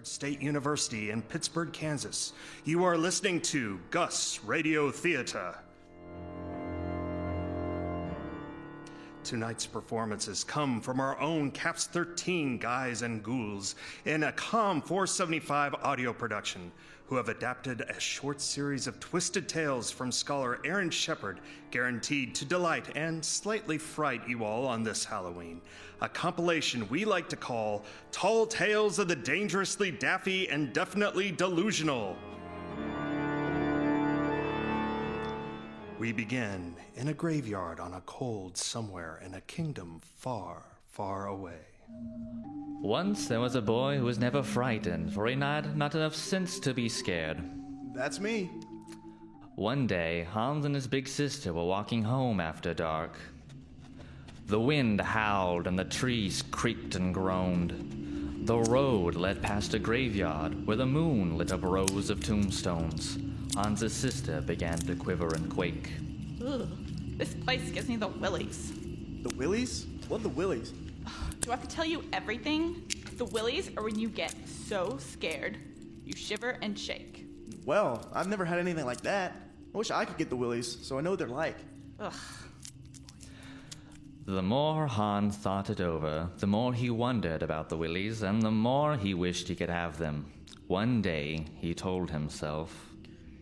Pittsburg State University in Pittsburg, Kansas. You are listening to Gus Radio Theater. Tonight's performances come from our own Caps 13 guys and ghouls in a Comm 475 audio production, who have adapted a short series of twisted tales from scholar Aaron Shepard, guaranteed to delight and slightly fright you all on this Halloween. A compilation we like to call Tall Tales of the Dangerously Daffy and Definitely Delusional. We begin in a graveyard on a cold somewhere in a kingdom far, far away. Once there was a boy who was never frightened, for he had not enough sense to be scared. That's me. One day, Hans and his big sister were walking home after dark. The wind howled and the trees creaked and groaned. The road led past a graveyard where the moon lit up rows of tombstones. Hans's sister began to quiver and quake. Ugh, this place gives me the willies. The willies? What are the willies? Do I have to tell you everything? The willies are when you get so scared, you shiver and shake. Well, I've never had anything like that. I wish I could get the willies, so I know what they're like. Ugh. The more Hans thought it over, the more he wondered about the willies, and the more he wished he could have them. One day, he told himself,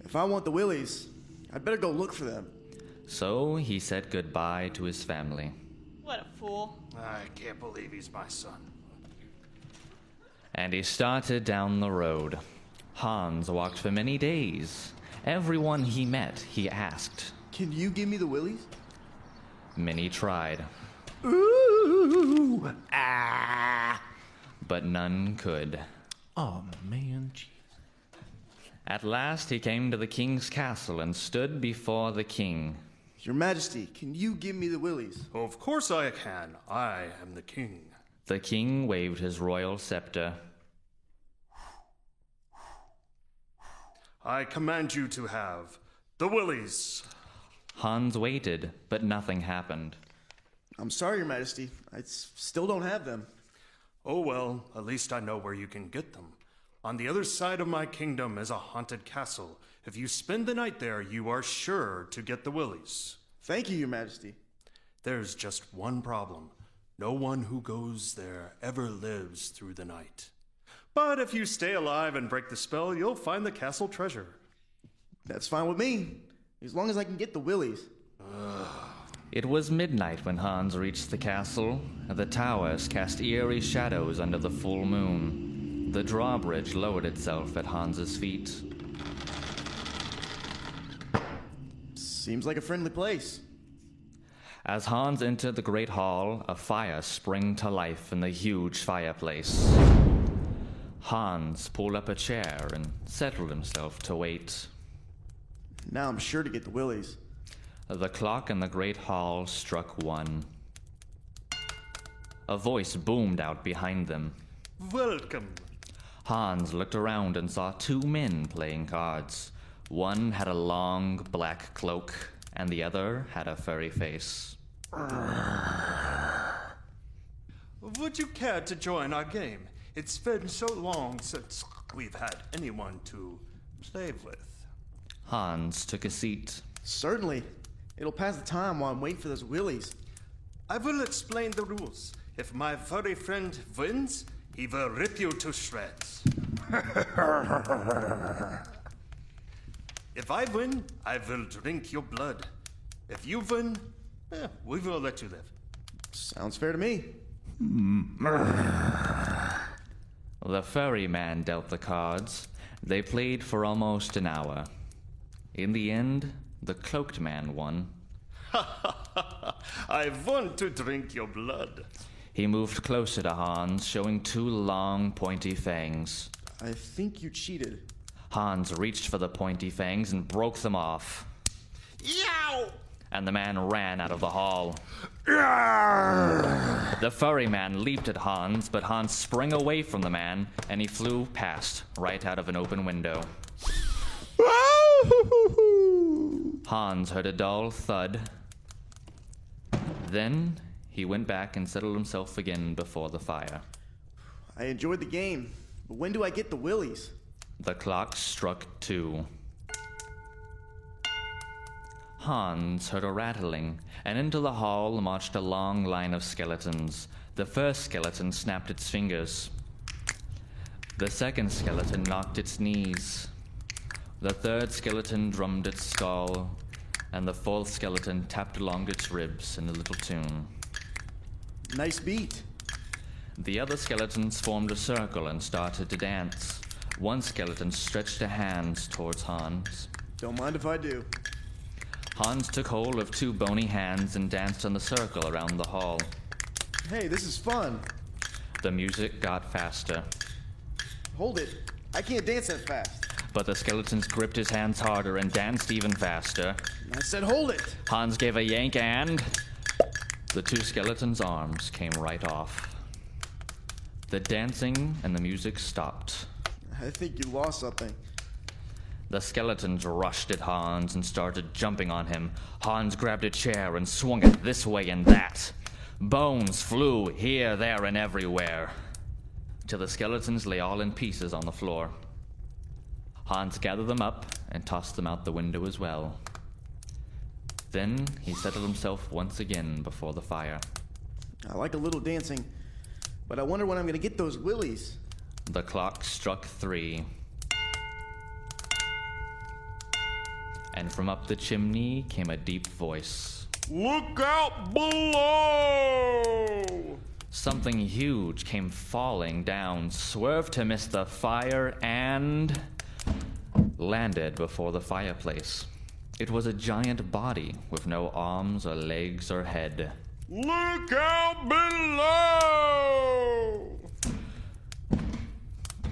if I want the willies, I'd better go look for them. So he said goodbye to his family. What a fool. I can't believe he's my son. And he started down the road. Hans walked for many days. Everyone he met, he asked. Can you give me the willies? Many tried. Ooh! Ah! But none could. Oh, man, jeez. At last he came to the king's castle and stood before the king. Your Majesty, can you give me the willies? Of course I can. I am the king. The king waved his royal scepter. I command you to have the willies. Hans waited, but nothing happened. I'm sorry, Your Majesty. I still don't have them. Oh well, at least I know where you can get them. On the other side of my kingdom is a haunted castle. If you spend the night there, you are sure to get the willies. Thank you, Your Majesty. There's just one problem. No one who goes there ever lives through the night. But if you stay alive and break the spell, you'll find the castle treasure. That's fine with me, as long as I can get the willies. It was midnight when Hans reached the castle. The towers cast eerie shadows under the full moon. The drawbridge lowered itself at Hans's feet. Seems like a friendly place. As Hans entered the great hall, a fire sprang to life in the huge fireplace. Hans pulled up a chair and settled himself to wait. Now I'm sure to get the willies. The clock in the great hall struck 1. A voice boomed out behind them. Welcome. Hans looked around and saw 2 men playing cards. One had a long black cloak, and the other had a furry face. Would you care to join our game? It's been so long since we've had anyone to play with. Hans took a seat. Certainly. It'll pass the time while I'm waiting for those willies. I will explain the rules. If my furry friend wins, he will rip you to shreds. If I win, I will drink your blood. If you win, we will let you live. Sounds fair to me. The furry man dealt the cards. They played for almost an hour. In the end, the cloaked man won. I want to drink your blood. He moved closer to Hans, showing 2 long, pointy fangs. I think you cheated. Hans reached for the pointy fangs and broke them off. Yow! And the man ran out of the hall. The furry man leaped at Hans, but Hans sprang away from the man, and he flew past, right out of an open window. Hans heard a dull thud. Then he went back and settled himself again before the fire. I enjoyed the game, But when do I get the willies? The clock struck 2. Hans heard a rattling, and into the hall marched a long line of skeletons. The first skeleton snapped its fingers. The second skeleton knocked its knees. The third skeleton drummed its skull, and the fourth skeleton tapped along its ribs in a little tune. Nice beat. The other skeletons formed a circle and started to dance. One skeleton stretched a hand towards Hans. Don't mind if I do. Hans took hold of 2 bony hands and danced in the circle around the hall. Hey, this is fun. The music got faster, Hold it. I can't dance that fast. but the skeletons gripped his hands harder and danced even faster. I said hold it. Hans gave a yank and the 2 skeletons' arms came right off. The dancing and the music stopped. I think you lost something. The skeletons rushed at Hans and started jumping on him. Hans grabbed a chair and swung it this way and that. Bones flew here, there, and everywhere, till the skeletons lay all in pieces on the floor. Hans gathered them up and tossed them out the window as well. Then he settled himself once again before the fire. I like a little dancing, but I wonder when I'm gonna get those willies. The clock struck 3. And from up the chimney came a deep voice. Look out below! Something huge came falling down, swerved to miss the fire, and landed before the fireplace. It was a giant body with no arms or legs or head. Look out below!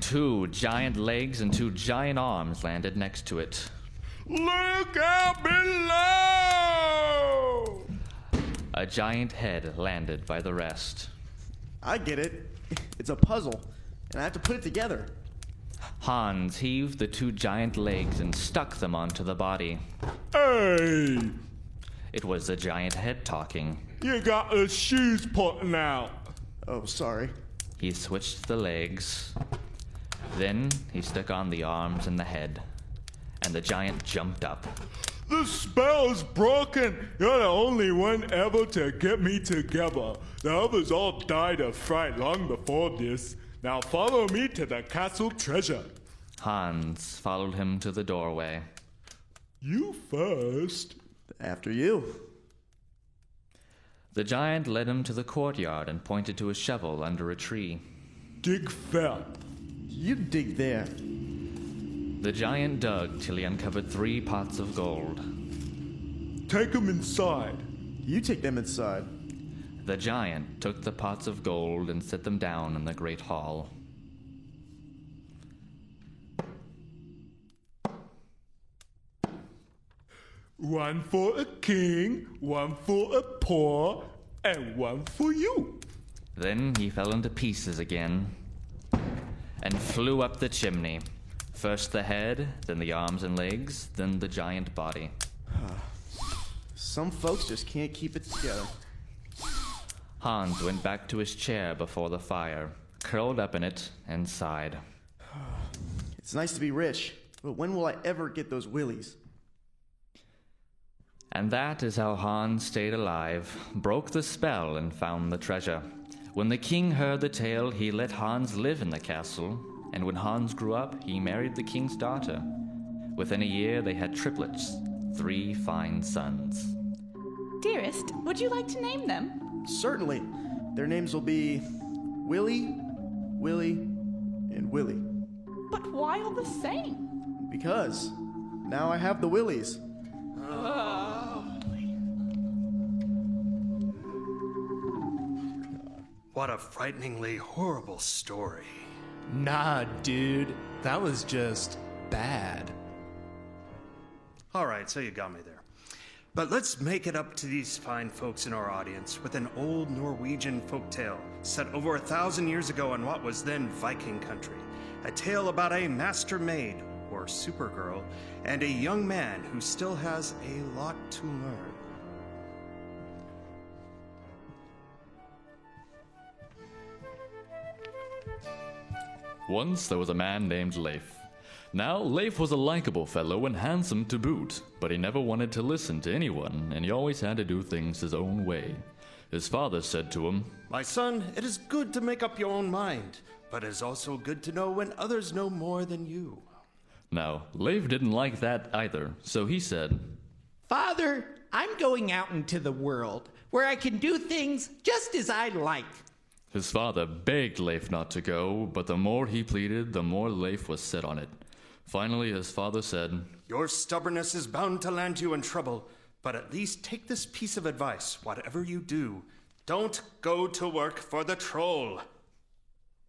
2 giant legs and 2 giant arms landed next to it. Look out below! A giant head landed by the rest. I get it. It's a puzzle, and I have to put it together. Hans heaved the 2 giant legs and stuck them onto the body. Hey, It was the giant head talking. you got the shoes putting out. Oh, sorry. He switched the legs. Then he stuck on the arms and the head. And the giant jumped up. The spell is broken. You're the only one ever to get me together. The others all died of fright long before this. Now follow me to the castle treasure. Hans followed him to the doorway. You first. After you. The giant led him to the courtyard and pointed to a shovel under a tree. Dig fell. You dig there. The giant dug till he uncovered 3 pots of gold. Take 'em inside. You take them inside. The giant took the pots of gold and set them down in the great hall. One for a king, one for a poor, and one for you. Then he fell into pieces again and flew up the chimney. First the head, then the arms and legs, then the giant body. Some folks just can't keep it together. Hans went back to his chair before the fire, curled up in it, and sighed. It's nice to be rich, but when will I ever get those willies? And that is how Hans stayed alive, broke the spell, and found the treasure. When the king heard the tale, he let Hans live in the castle, and when Hans grew up, he married the king's daughter. Within a year, they had triplets, 3 fine sons. Dearest, would you like to name them? Certainly. Their names will be Willie, Willie, and Willie. But why all the same? Because now I have the willies. What a frighteningly horrible story. Nah, dude. That was just bad. All right, so you got me there. But let's make it up to these fine folks in our audience with an old Norwegian folktale set over 1,000 years ago in what was then Viking country. A tale about a master maid, or Supergirl, and a young man who still has a lot to learn. Once there was a man named Leif. Now, Leif was a likable fellow and handsome to boot, but he never wanted to listen to anyone, and he always had to do things his own way. His father said to him, My son, it is good to make up your own mind, but it is also good to know when others know more than you. Now, Leif didn't like that either, so he said, Father, I'm going out into the world where I can do things just as I like. His father begged Leif not to go, but the more he pleaded, the more Leif was set on it. Finally, his father said, Your stubbornness is bound to land you in trouble, but at least take this piece of advice. Whatever you do, don't go to work for the troll.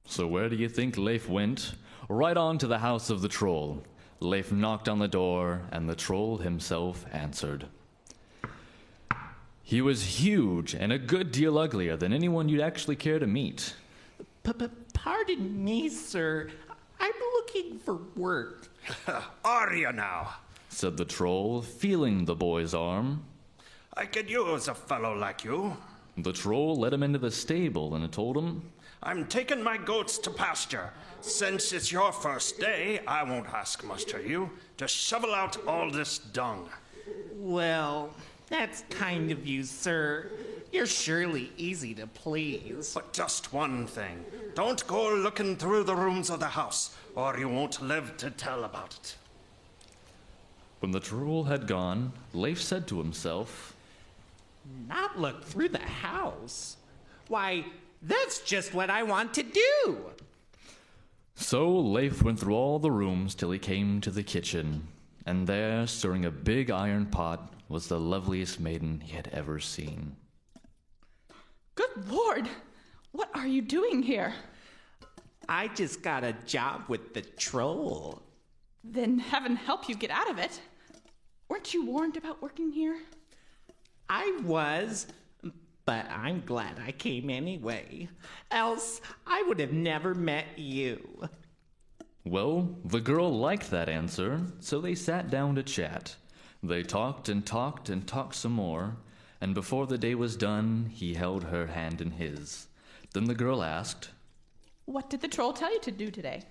So where do you think Leif went? Right on to the house of the troll. Leif knocked on the door, and the troll himself answered. He was huge and a good deal uglier than anyone you'd actually care to meet. Pardon me, sir. I'm looking for work. Are you now? Said the troll, feeling the boy's arm. I could use a fellow like you. The troll led him into the stable and told him, I'm taking my goats to pasture. Since it's your first day, I won't ask much of you. Just shovel out all this dung. Well, that's kind of you, sir. You're surely easy to please. But just one thing. Don't go looking through the rooms of the house, or you won't live to tell about it. When the troll had gone, Leif said to himself, Not look through the house? Why, that's just what I want to do. So Leif went through all the rooms till he came to the kitchen, and there, stirring a big iron pot, was the loveliest maiden he had ever seen. Good Lord! What are you doing here? I just got a job with the troll. Then heaven help you get out of it. Weren't you warned about working here? I was, but I'm glad I came anyway. Else, I would have never met you. Well, the girl liked that answer, so they sat down to chat. They talked and talked and talked some more, and before the day was done, he held her hand in his. Then the girl asked, What did the troll tell you to do today?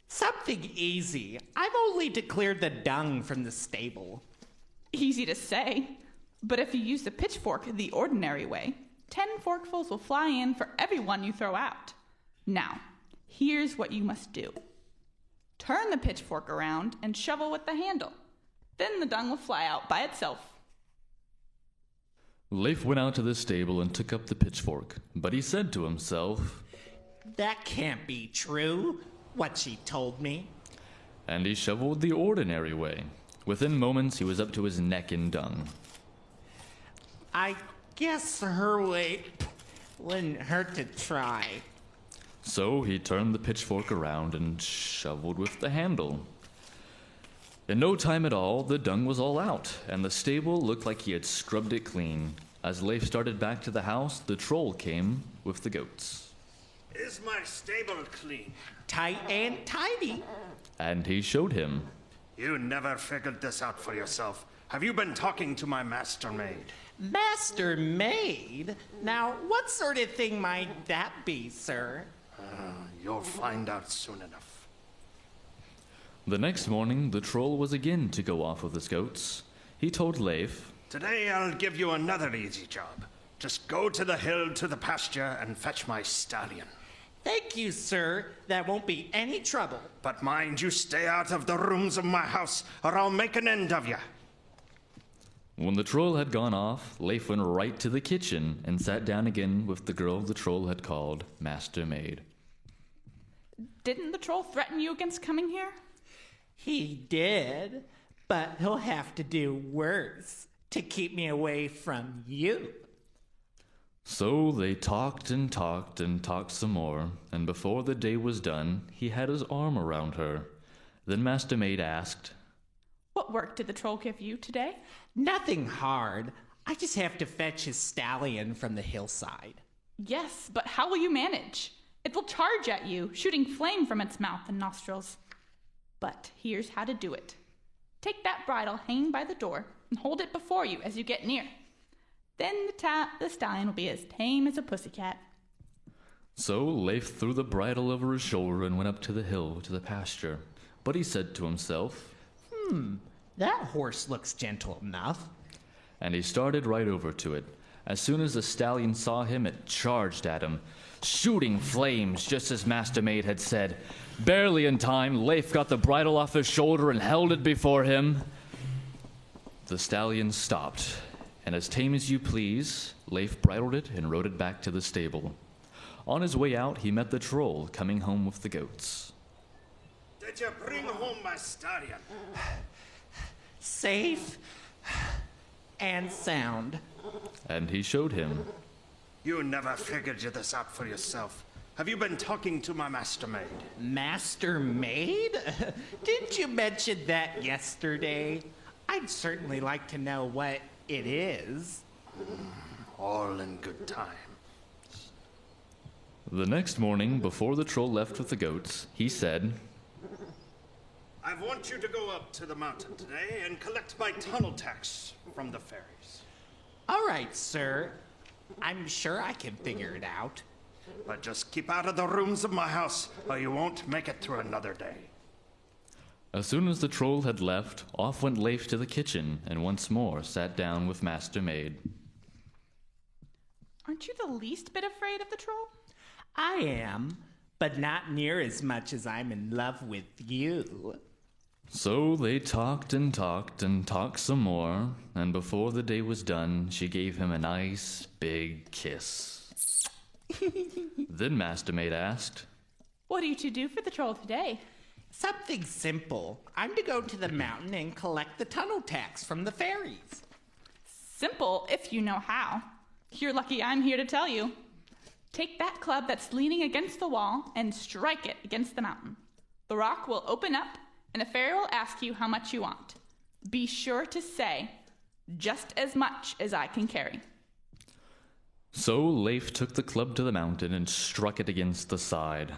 Something easy. I've only to clear the dung from the stable. Easy to say, but if you use the pitchfork the ordinary way, 10 forkfuls will fly in for everyone you throw out. Now, here's what you must do. Turn the pitchfork around and shovel with the handle. Then the dung will fly out by itself. Leif went out to the stable and took up the pitchfork, but he said to himself, That can't be true, what she told me. and he shoveled the ordinary way. Within moments, he was up to his neck in dung. I guess her way wouldn't hurt to try. So he turned the pitchfork around and shoveled with the handle. In no time at all, the dung was all out, and the stable looked like he had scrubbed it clean. As Leif started back to the house, the troll came with the goats. Is my stable clean? Tight and tidy. And he showed him. You never figured this out for yourself. Have you been talking to my master maid? Master maid? Now, what sort of thing might that be, sir? You'll find out soon enough. The next morning, the troll was again to go off with his goats. He told Leif, Today I'll give you another easy job. Just go to the hill to the pasture and fetch my stallion. Thank you, sir. That won't be any trouble. But mind you stay out of the rooms of my house, or I'll make an end of you. When the troll had gone off, Leif went right to the kitchen and sat down again with the girl the troll had called Master Maid. Didn't the troll threaten you against coming here? He did, but he'll have to do worse to keep me away from you. So they talked and talked and talked some more, and before the day was done, he had his arm around her. Then Master Maid asked, What work did the troll give you today? Nothing hard. I just have to fetch his stallion from the hillside. Yes, but how will you manage? It will charge at you, shooting flame from its mouth and nostrils. But here's how to do it. Take that bridle hanging by the door and hold it before you as you get near. Then the stallion will be as tame as a pussycat. So Leif threw the bridle over his shoulder and went up to the hill to the pasture. But he said to himself, That horse looks gentle enough. and he started right over to it. As soon as the stallion saw him, it charged at him, shooting flames just as Master Maid had said. Barely in time, Leif got the bridle off his shoulder and held it before him. The stallion stopped, and as tame as you please, Leif bridled it and rode it back to the stable. On his way out, he met the troll coming home with the goats. Did you bring home my stallion? Safe and sound. And he showed him. You never figured this out for yourself. Have you been talking to my master maid? Master Maid? Didn't you mention that yesterday? I'd certainly like to know what it is. All in good time. The next morning, before the troll left with the goats, he said, I want you to go up to the mountain today and collect my tunnel tax from the ferries. All right, sir. I'm sure I can figure it out. But just keep out of the rooms of my house, or you won't make it through another day. As soon as the troll had left, off went Leif to the kitchen and once more sat down with Master Maid. Aren't you the least bit afraid of the troll? I am, but not near as much as I'm in love with you. So they talked and talked and talked some more, and before the day was done, she gave him a nice big kiss. Then Master Maid asked, What are you to do for the troll today? Something simple. I'm to go to the mountain and collect the tunnel tax from the ferries. Simple if you know how. You're lucky I'm here to tell you. Take that club that's leaning against the wall and strike it against the mountain. The rock will open up, and a fairy will ask you how much you want. Be sure to say, just as much as I can carry. So Leif took the club to the mountain and struck it against the side.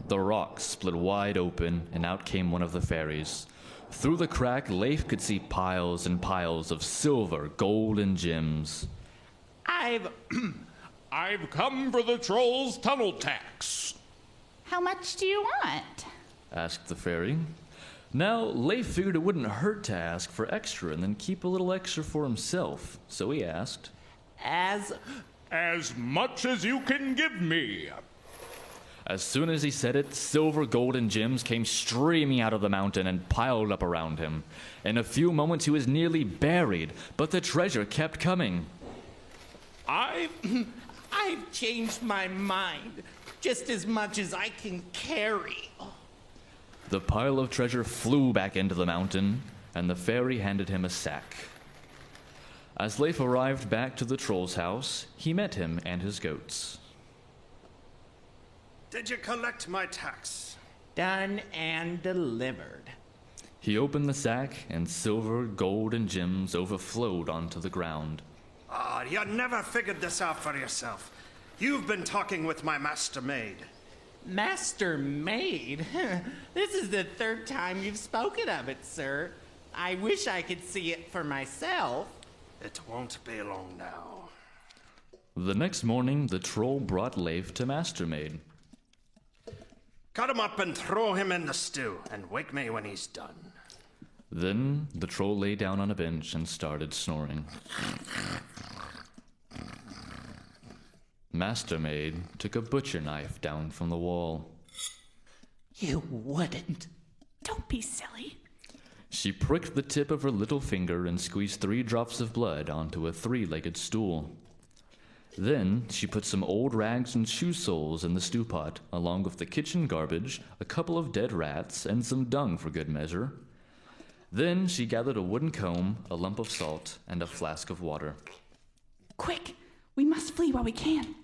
The rock split wide open, and out came one of the fairies. Through the crack, Leif could see piles and piles of silver, gold, and gems. I've come for the troll's tunnel tax. How much do you want? Asked the fairy. Now, Leif figured it wouldn't hurt to ask for extra and then keep a little extra for himself. So he asked, As much as you can give me. As soon as he said it, silver, gold, and gems came streaming out of the mountain and piled up around him. In a few moments, he was nearly buried, but the treasure kept coming. I've changed my mind. Just as much as I can carry. The pile of treasure flew back into the mountain, and the fairy handed him a sack. As Leif arrived back to the troll's house, he met him and his goats. Did you collect my tax? Done and delivered. He opened the sack, and silver, gold, and gems overflowed onto the ground. Ah, you never figured this out for yourself. You've been talking with my master maid. Master Maid? This is the third time you've spoken of it, sir. I wish I could see it for myself. It won't be long now. The next morning, the troll brought Leif to Master Maid. Cut him up and throw him in the stew, and wake me when he's done. Then the troll lay down on a bench and started snoring. Master Maid took a butcher knife down from the wall. You wouldn't. Don't be silly. She pricked the tip of her little finger and squeezed 3 drops of blood onto a 3-legged stool. Then she put some old rags and shoe soles in the stew pot, along with the kitchen garbage, a couple of dead rats, and some dung for good measure. Then she gathered a wooden comb, a lump of salt, and a flask of water. Quick, we must flee while we can.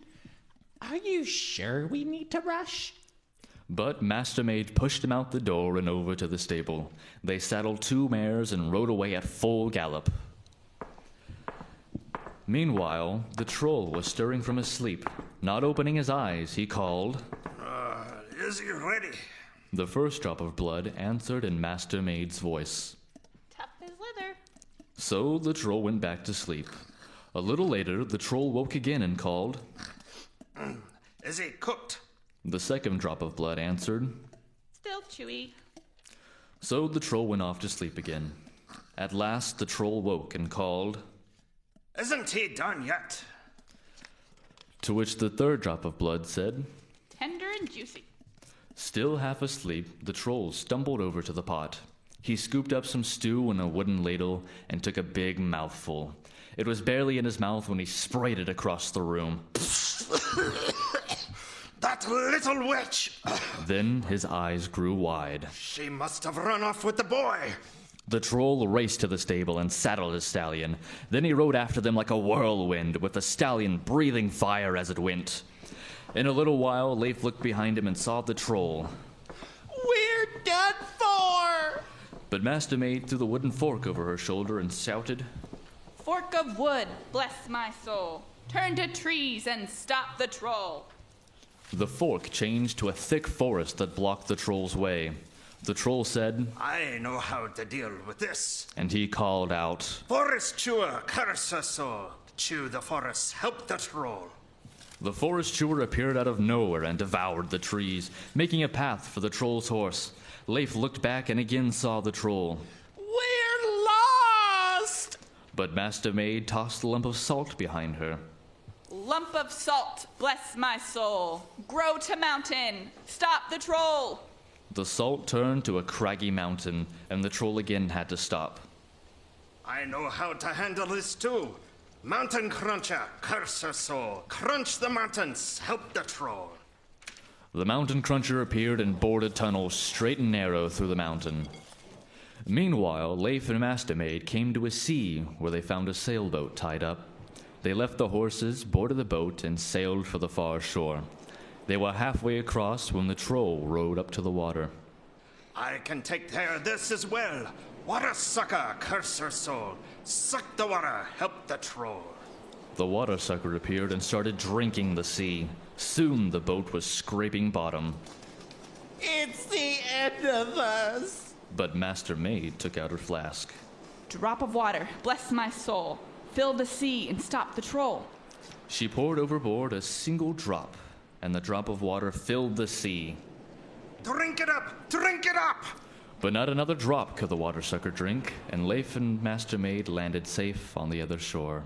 Are you sure we need to rush? But Master Maid pushed him out the door and over to the stable. They saddled 2 mares and rode away at full gallop. Meanwhile, the troll was stirring from his sleep. Not opening his eyes, he called. Is he ready? The first drop of blood answered in Master Maid's voice. Tough as leather. So the troll went back to sleep. A little later, the troll woke again and called. Is he cooked? The second drop of blood answered. Still chewy. So the troll went off to sleep again. At last the troll woke and called, Isn't he done yet? to which the third drop of blood said. Tender and juicy. Still half asleep, the troll stumbled over to the pot. He scooped up some stew in a wooden ladle and took a big mouthful. It was barely in his mouth when he sprayed it across the room. That little witch! Then his eyes grew wide. She must have run off with the boy. The troll raced to the stable and saddled his stallion. Then he rode after them like a whirlwind, with the stallion breathing fire as it went. In a little while, Leif looked behind him and saw the troll. We're done for! But Master Maid threw the wooden fork over her shoulder and shouted, Fork of wood, bless my soul. Turn to trees and stop the troll. The fork changed to a thick forest that blocked the troll's way. The troll said, I know how to deal with this. and he called out, Forest chewer, curse us all. Chew the forest, help the troll. The forest chewer appeared out of nowhere and devoured the trees, making a path for the troll's horse. Leif looked back and again saw the troll. We're lost! But Master Maid tossed a lump of salt behind her. Lump of salt, bless my soul. Grow to mountain, stop the troll. The salt turned to a craggy mountain, and the troll again had to stop. I know how to handle this too. Mountain cruncher, curse us all. Crunch the mountains, help the troll. The mountain cruncher appeared and bored a tunnel straight and narrow through the mountain. Meanwhile, Leif and Master Maid came to a sea where they found a sailboat tied up. They left the horses, boarded the boat, and sailed for the far shore. They were halfway across when the troll rode up to the water. I can take care of this as well. Water sucker, curse her soul. Suck the water, help the troll. The water sucker appeared and started drinking the sea. Soon the boat was scraping bottom. It's the end of us! But Master Maid took out her flask. Drop of water, bless my soul. Fill the sea and stop the troll. She poured overboard a single drop, and the drop of water filled the sea. Drink it up, drink it up! But not another drop could the water sucker drink, and Leif and Master Maid landed safe on the other shore.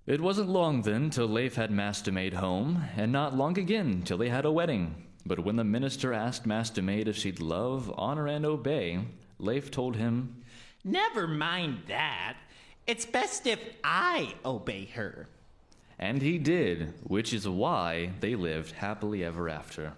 It wasn't long then till Leif had Master Maid home, and not long again till they had a wedding. But when the minister asked Master Maid if she'd love, honor, and obey, Leif told him, Never mind that. It's best if I obey her. and he did, which is why they lived happily ever after.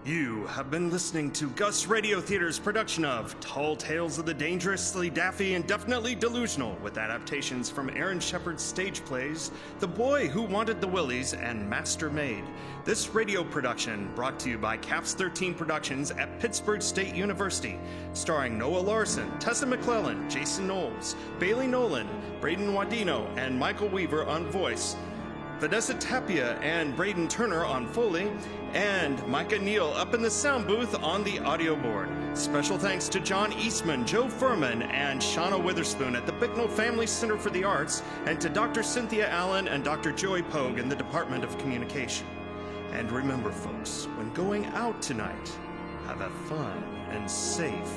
You have been listening to Gus Radio Theater's production of Tall Tales of the Dangerously Daffy and Definitely Delusional, with adaptations from Aaron Shepard's stage plays The Boy Who Wanted the Willies and Master Maid. This radio production brought to you by Caps 13 Productions at Pittsburg State University, starring Noah Larson, Tessa McClellan, Jason Knowles, Bailey Nolan, Braden Wadino, and Michael Weaver on voice, Vanessa Tapia and Braden Turner on Foley, and Micah Neal up in the sound booth on the audio board. Special thanks to John Eastman, Joe Furman, and Shauna Witherspoon at the Bicknell Family Center for the Arts, and to Dr. Cynthia Allen and Dr. Joey Pogue in the Department of Communication. And remember, folks, when going out tonight, have a fun and safe